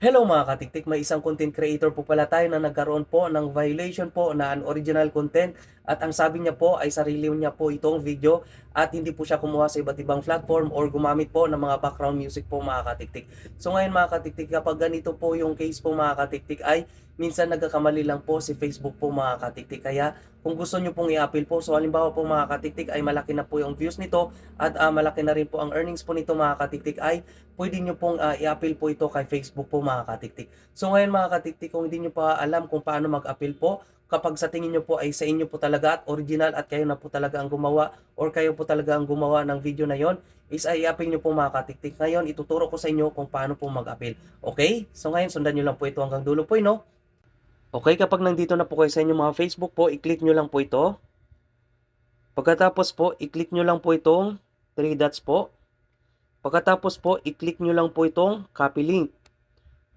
Hello mga katiktik, may isang content creator po pala tayo na nagkaroon po ng violation po na unoriginal content at ang sabi niya po ay sarili niya po itong video at hindi po siya kumuha sa iba't ibang platform or gumamit po ng mga background music po mga katiktik. So ngayon mga katiktik, kapag ganito po yung case po mga katiktik ay minsan nagkakamali lang po si Facebook po mga katiktik. Kaya kung gusto nyo pong i-appeal po, so halimbawa po mga katiktik ay malaki na po yung views nito at malaki na rin po ang earnings po nito mga katiktik ay pwede nyo pong i-appeal po ito kay Facebook po mga katiktik. So ngayon mga katiktik, kung hindi nyo pa alam kung paano mag-appeal po, kapag sa tingin nyo po ay sa inyo po talaga at original at kayo na po talaga ang gumawa or kayo po talaga ang gumawa ng video na yon, is ay i-appeal nyo po mga katiktik. Ngayon, ituturo ko sa inyo kung paano po mag-appeal. Okay? So ngayon, sundan nyo lang po ito hanggang dulo po, no? Okay, kapag nandito na po kayo sa inyong mga Facebook po, i-click nyo lang po ito. Pagkatapos po, i-click nyo lang po itong 3 dots po. Pagkatapos po, i-click nyo lang po itong copy link.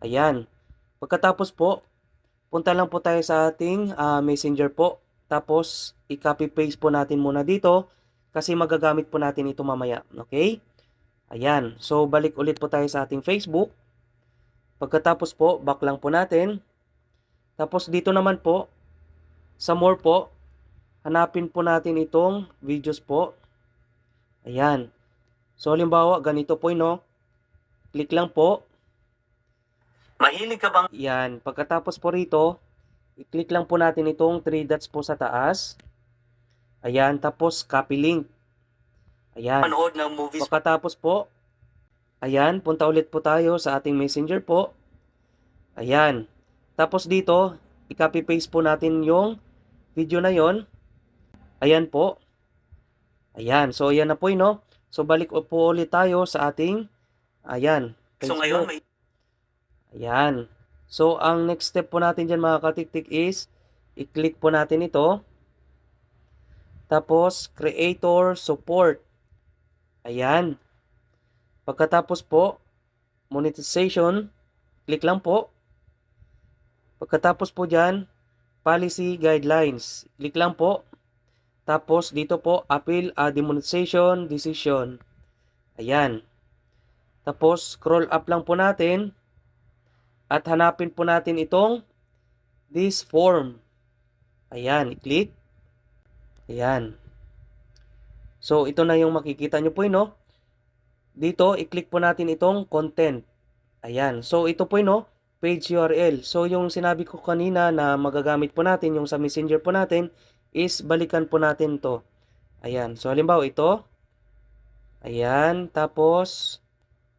Ayan. Pagkatapos po, punta lang po tayo sa ating messenger po. Tapos, i-copy paste po natin muna dito kasi magagamit po natin ito mamaya. Okay? Ayan. So, balik ulit po tayo sa ating Facebook. Pagkatapos po, back lang po natin. Tapos, dito naman po, sa more po, hanapin po natin itong videos po. Ayan. So, halimbawa, ganito po, no? Click lang po. Mahilig ka bang? Yan. Pagkatapos po rito, i-click lang po natin itong 3 dots po sa taas. Ayan. Tapos, copy link. Ayan. Manood ng movies. Pagkatapos po, ayan. Punta ulit po tayo sa ating messenger po. Ayan. Tapos dito, i-copy paste po natin yung video na yon. Ayan po. Ayan. So, ayan na po, no? So, balik po ulit tayo sa ating, ayan, Facebook. So, ngayon may... Ayan. So, ang next step po natin dyan mga katiktik is, i-click po natin ito. Tapos, creator support. Ayan. Pagkatapos po, monetization, click lang po. Pagkatapos po dyan, policy guidelines, click lang po. Tapos, dito po, appeal demonetization decision. Ayan. Tapos, scroll up lang po natin. At hanapin po natin itong this form. Ayan, i-click. Ayan. So, ito na yung makikita nyo po, no? Dito, i-click po natin itong content. Ayan. So, ito po, no? Page URL. So, yung sinabi ko kanina na magagamit po natin, yung sa messenger po natin, is balikan po natin to. Ayan. So, halimbawa, ito. Ayan. Tapos,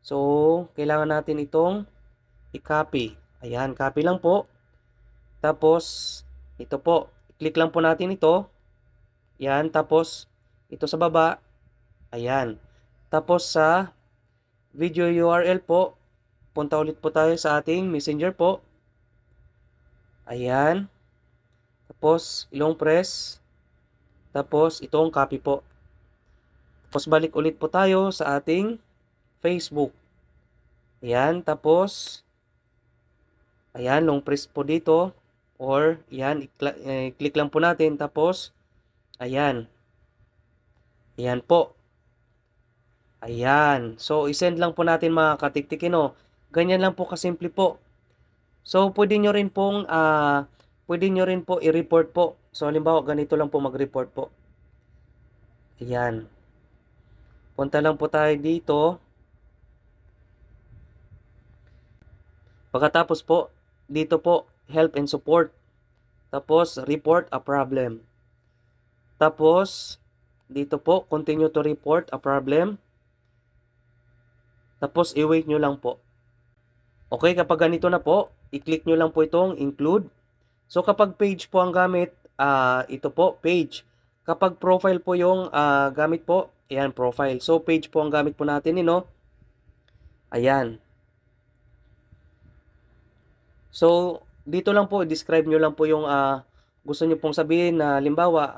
so, kailangan natin itong i-copy. Ayan, copy lang po. Tapos, ito po. Click lang po natin ito. Ayan, tapos, ito sa baba. Ayan. Tapos sa video URL po, punta ulit po tayo sa ating messenger po. Ayan. Tapos, long press. Tapos, itong copy po. Tapos, balik ulit po tayo sa ating Facebook. Ayan. Tapos, ayan, long press po dito. Or, ayan, i-click lang po natin. Tapos, ayan. Ayan po. Ayan. So, isend lang po natin mga katiktikin, no? Ganyan lang po kasimple po. So, pwede nyo rin po i-report po. So, halimbawa, ganito lang po mag-report po. Ayan. Punta lang po tayo dito. Pagkatapos po, dito po, help and support. Tapos, report a problem. Tapos, dito po, continue to report a problem. Tapos, i-wait nyo lang po. Okay, kapag ganito na po, i-click nyo lang po itong include. So, kapag page po ang gamit, ito po, page. Kapag profile po yung gamit po, ayan, profile. So, page po ang gamit po natin, no? Ayan. So, dito lang po, describe nyo lang po yung gusto nyo pong sabihin na, limbawa,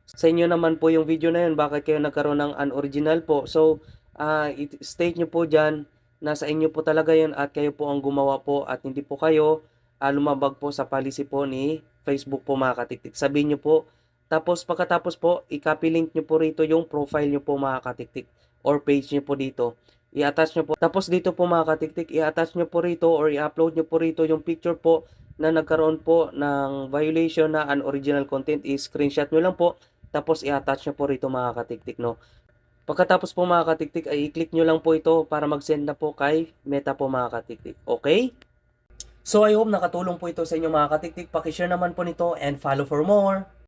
sa inyo naman po yung video na yun, bakit kayo nagkaroon ng unoriginal po. So, state nyo po dyan na sa inyo po talaga yun at kayo po ang gumawa po at hindi po kayo lumabag po sa policy po ni Facebook po mga katiktik. Sabihin nyo po. Tapos pagkatapos po, i-copy link nyo po rito yung profile nyo po mga katiktik or page nyo po dito. i-attach nyo po. Tapos dito po mga katiktik, i-attach nyo po rito or i-upload nyo po rito yung picture po na nagkaroon po ng violation na unoriginal content. I-screenshot nyo lang po. Tapos i-attach nyo po rito mga katiktik, no. Pagkatapos po mga katiktik ay i-click nyo lang po ito para mag-send na po kay Meta po mga katiktik. Okay? So I hope nakatulong po ito sa inyo mga katiktik. Paki-share naman po nito and follow for more.